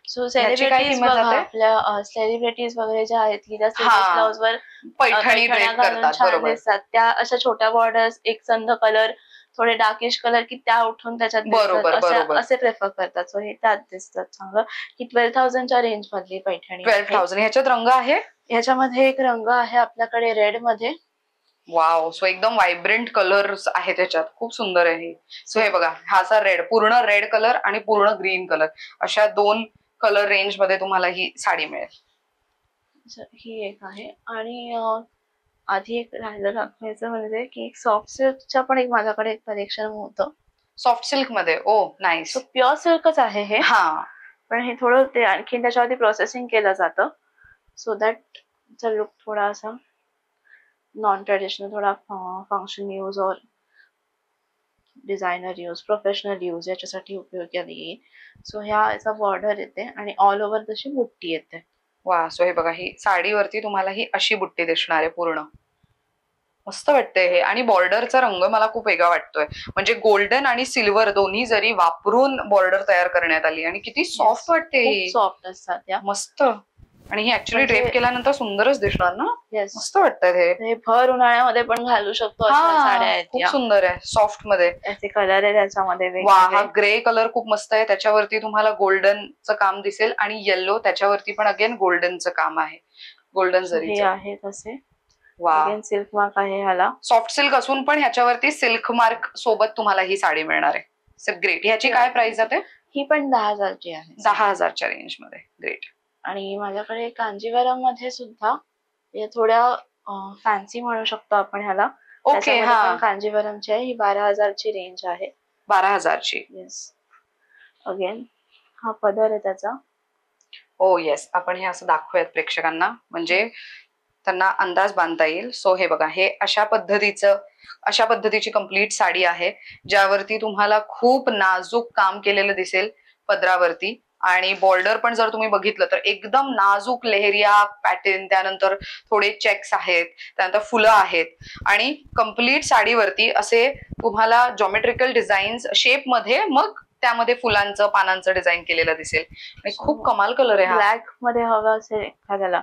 सो सेलिब्रिटीज आपल्या सेलिब्रिटीज वगैरे ज्या आहेत की त्या ब्लाउज वर पैठणी छान दिसतात. त्या अशा छोट्या बॉर्डर्स, एक संध कलर, थोडे डार्किश कलर की त्या उठून त्याच्यात बरोबर असे प्रेफर करतात. सो हे त्यात दिसतात चांगलं. ही 12,000च्या रेंज मधली पैठणी. 12,000. ह्याच्यात रंग आहे? ह्याच्यामध्ये एक रंग आहे आपल्याकडे रेड मध्ये. वाव, सो एकदम व्हायब्रंट कलर्स आहेत त्याच्यात. खूप सुंदर आहे. सो हे बघा, हा असा रेड, पूर्ण रेड कलर आणि पूर्ण ग्रीन कलर, अशा 2 कलर रेंज मध्ये तुम्हाला ही साडी मिळेल. ही एक आहे. आणि आधी एक राहिलं दाखवायचं म्हणजे की सॉफ्ट सिल्कच्या पण एक माझ्याकडे एक कलेक्शन होतं. सॉफ्ट सिल्क मध्ये? ओ नाईस. प्युअर सिल्कच आहे हे. पण हे थोडं ते आणखी त्याच्यावरती प्रोसेसिंग केलं जातं सो दॅट लुक थोडा असा नॉन ट्रेडिशनल, थोडा फंक्शन यूज और डिझायनर यूज, प्रोफेशनल यूज याच्यासाठी उपयोगी येईल. सो ह्याचा बॉर्डर येते आणि ऑल ओव्हर तशी बुट्टी येते. वा, सो हे बघा, ही साडीवरती तुम्हाला ही अशी बुट्टी दिसणार आहे पूर्ण. मस्त वाटतंय हे. आणि बॉर्डरचा रंग मला खूप वेगळा वाटतोय. म्हणजे गोल्डन आणि सिल्वर दोन्ही जरी वापरून बॉर्डर तयार करण्यात आली. आणि किती सॉफ्ट वाटते. सॉफ्ट असतात या. मस्त. आणि ही ऍक्च्युअली ड्रेप केल्यानंतर सुंदरच दिसणार ना. मस्त वाटतंय हे. भर उन्हाळ्यामध्ये पण घालू शकतो. साड्या आहेत, खूप सुंदर आहे. सॉफ्ट मध्ये त्याचे कलर आहे त्याच्यामध्ये. वा, हा ग्रे कलर खूप मस्त आहे. त्याच्यावरती तुम्हाला गोल्डनचं काम दिसेल आणि येल्लो, त्याच्यावरती पण अगेन गोल्डनचं काम आहे. गोल्डन जरी आहे तसे. वा, सिल्क मार्क आहे ह्याला. सॉफ्ट सिल्क असून पण ह्याच्यावरती सिल्क मार्क सोबत तुम्हाला ही साडी मिळणार आहे. ग्रेट. ह्याची काय प्राइस जाते? ही पण 10,000ची आहे. 10,000च्या रेंज मध्ये. ग्रेट. आणि माझ्याकडे कांजीवरम मध्ये सुद्धा थोड्या फॅन्सी म्हणू शकतो आपण ह्याला. ओके. हा, कांजीवरमची आहे. ही 12,000ची रेंज आहे. 12,000ची. येस. अगेन हा पदर आहे त्याचा. ओ येस, आपण हे असं दाखवूयात प्रेक्षकांना म्हणजे त्यांना अंदाज बांधता येईल. सो हे बघा, हे अशा पद्धतीची कंप्लीट साडी आहे ज्यावरती तुम्हाला खूप नाजूक काम केलेलं दिसेल पदरावरती. आणि बॉर्डर पण जर तुम्ही बघितलं तर एकदम नाजूक लेहरिया पॅटर्न, त्यानंतर थोडे चेक्स आहेत, त्यानंतर फुलं आहेत आणि कंप्लीट साडीवरती असे तुम्हाला जॉमेट्रिकल डिझाईन्स शेप मध्ये, मग त्यामध्ये फुलांचं पानांचं डिझाईन केलेलं दिसेल. आणि खूप कमाल कलर आहे हा. ब्लॅक मध्ये हवा असेल एखाद्याला,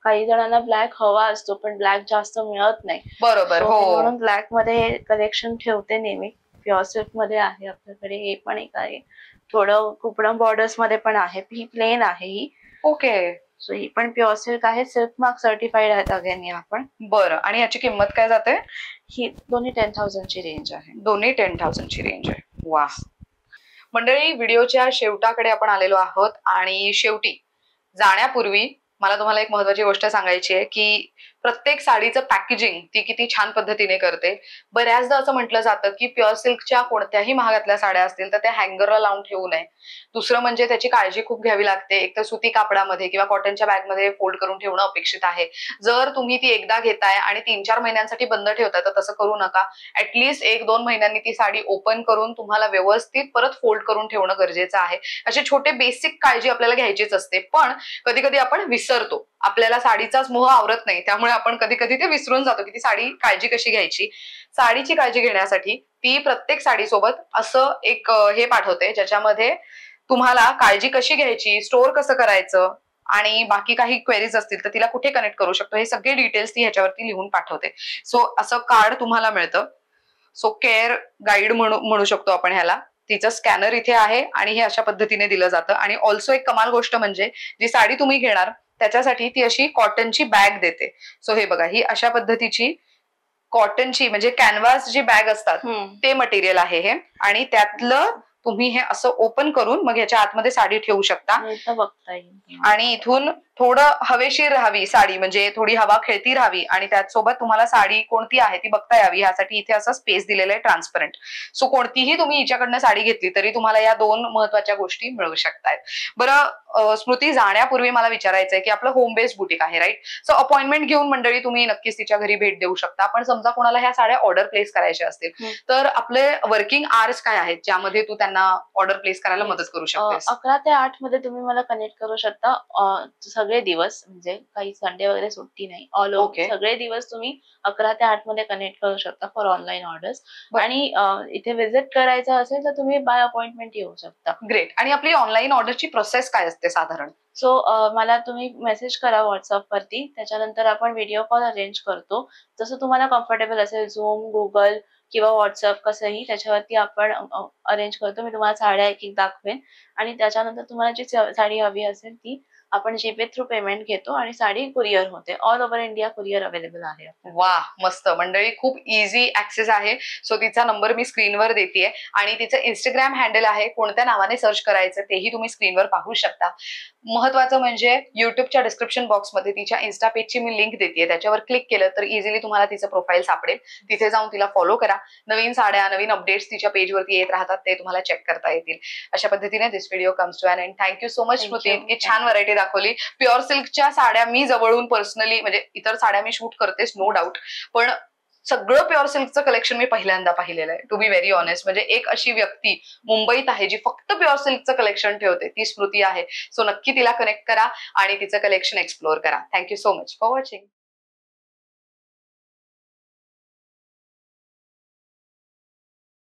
काही जणांना ब्लॅक हवा असतो पण ब्लॅक जास्त मिळत नाही. बरोबर. हो, म्हणून ब्लॅक मध्ये हे कलेक्शन ठेवते नेहमी. प्युअर सिल्क मध्ये आहे आपल्याकडे. हे पण एक आहे, थोडं कुपडम बॉर्डर्स मध्ये पण आहे. ही प्लेन आहे ही. ओके. सो ही पण प्युअर सिल्क आहे. सिल्क मार्क सर्टिफाईड आहेत अगेन या पण. बरं. आणि याची किंमत काय जाते? ही दोन्ही 10,000ची रेंज आहे. दोन्ही 10,000ची रेंज आहे. वा. मंडळी, व्हिडिओच्या शेवटाकडे आपण आलेलो आहोत आणि शेवटी जाण्यापूर्वी मला तुम्हाला एक महत्वाची गोष्ट सांगायची आहे की प्रत्येक साडीचं पॅकेजिंग ती किती छान पद्धतीने करते. बऱ्याचदा असं म्हटलं जातं की प्युअर सिल्कच्या कोणत्याही महागातल्या साड्या असतील तर त्या हँगरला लावून ठेवू नये. दुसरं म्हणजे त्याची काळजी खूप घ्यावी लागते. एक तर सुती कापडामध्ये किंवा कॉटनच्या बॅगमध्ये फोल्ड करून ठेवणं अपेक्षित आहे. जर तुम्ही ती एकदा घेताय आणि 3-4 महिन्यांसाठी बंद ठेवताय तर तसं करू नका. ऍटलीस्ट 1-2 महिन्यांनी ती साडी ओपन करून तुम्हाला व्यवस्थित परत फोल्ड करून ठेवणं गरजेचं आहे. असे छोटे बेसिक काळजी आपल्याला घ्यायचीच असते. पण कधी कधी आपण विसरतो, आपल्याला साडीचाच मोह आवरत नाही, त्यामुळे आपण कधी कधी ते विसरून जातो की ती साडी काळजी कशी घ्यायची. साडीची काळजी घेण्यासाठी ती प्रत्येक साडीसोबत असं एक हे पाठवते ज्याच्यामध्ये तुम्हाला काळजी कशी घ्यायची, स्टोअर कसं करायचं आणि बाकी काही क्वेरीज असतील तर तिला कुठे कनेक्ट करू शकतो हे सगळे डिटेल्स ती ह्याच्यावरती लिहून पाठवते. सो असं कार्ड तुम्हाला मिळतं. सो केअर गाईड म्हणू शकतो आपण ह्याला. तिचं स्कॅनर इथे आहे आणि हे अशा पद्धतीने दिलं जातं. आणि ऑल्सो एक कमाल गोष्ट म्हणजे जी साडी तुम्ही घेणार त्याच्यासाठी ती अशी कॉटनची बॅग देते. सो हे बघा, ही अशा पद्धतीची कॉटनची म्हणजे कॅनव्हास जी बॅग असतात ते मटेरियल आहे हे. आणि त्यातलं तुम्ही हे असं ओपन करून मग ह्याच्या आतमध्ये साडी ठेवू शकता. बघता येईल. आणि इथून थोडं हवेशीर राहावी साडी, म्हणजे थोडी हवा खेळती राहावी आणि त्याचसोबत तुम्हाला साडी कोणती आहे ती बघता यावी यासाठी इथे असं स्पेस दिलेलं आहे ट्रान्सपरंट. सो कोणतीही तुम्ही हिच्याकडनं साडी घेतली तरी तुम्हाला या 2 महत्वाच्या गोष्टी मिळू शकतात. बरं स्मृती, जाण्यापूर्वी मला विचारायचंय की आपलं होम बेस्ड बुटीक आहे राईट. सो अपॉइंटमेंट घेऊन मंडळी तुम्ही नक्कीच तिच्या घरी भेट देऊ शकता. पण समजा कोणाला ह्या साड्या ऑर्डर प्लेस करायच्या असतील तर आपले वर्किंग आवर्स काय आहेत ज्यामध्ये तू त्यांना ऑर्डर प्लेस करायला मदत करू शकतेस? 11 ते 8 मध्ये तुम्ही मला कनेक्ट करू शकता. सगळे दिवस, म्हणजे काही संडे वगैरे सुट्टी नाही. ऑल ओव्हर सगळे दिवस तुम्ही 11 ते 8 मध्ये कनेक्ट करू शकता फॉर ऑनलाईन ऑर्डर्स. आणि इथे व्हिजिट करायचं असेल तर तुम्ही बाय अपॉइंटमेंट येऊ शकता. ग्रेट. आणि आपली ऑनलाईन ऑर्डरची प्रोसेस काय असते साधारण? सो मला तुम्ही मेसेज करा व्हॉट्सअप वरती, त्याच्यानंतर आपण व्हिडिओ कॉल अरेंज करतो. जसं तुम्हाला कम्फर्टेबल असेल, झूम, गुगल किंवा व्हॉट्सअप कसंही त्याच्यावरती आपण अरेंज करतो. मी तुम्हाला साड्या एक दाखवेन आणि त्याच्यानंतर तुम्हाला जी साडी हवी असेल ती आपण जीपे थ्रू पेमेंट घेतो आणि साडी कुरिअर होते. All over India courier available आहे. वा, मस्त. मंडळी, खूप इझी ऍक्सेस आहे. सो तिचा नंबर मी स्क्रीनवर देतेय आणि तिचं इंस्टाग्राम हँडल आहे, कोणत्या नावाने सर्च करायचं तेही तुम्ही स्क्रीनवर पाहू शकता. महत्वाचं म्हणजे युट्यूबच्या डिस्क्रिप्शन बॉक्समध्ये तिच्या इन्स्टा पेजची मी लिंक देतेय, त्याच्यावर क्लिक केलं तर इझिली तुम्हाला तिचं प्रोफाईल सापडेल. तिथे जाऊन तिला फॉलो करा. नवीन साड्या, नवीन अपडेट्स तिच्या पेजवरती येत राहतात, ते तुम्हाला चेक करता येतील. अशा पद्धतीने this video comes to an end. Thank you so much Smriti, इतकी छान व्हरायटी दाखवली. प्युअर सिल्कच्या साड्या मी जवळून पर्सनली, म्हणजे इतर साड्या मी शूट करतेस नो डाऊट, पण सगळं प्युअर सिल्कचं कलेक्शन मी पहिल्यांदा पाहिलेलं आहे, टू बी व्हेरी ऑनेस्ट. म्हणजे एक अशी व्यक्ती मुंबईत आहे जी फक्त प्युअर सिल्कचं कलेक्शन ठेवते, ती स्मृती आहे. सो नक्की तिला कनेक्ट करा आणि तिचं कलेक्शन एक्सप्लोअर करा. Thank you so much for watching.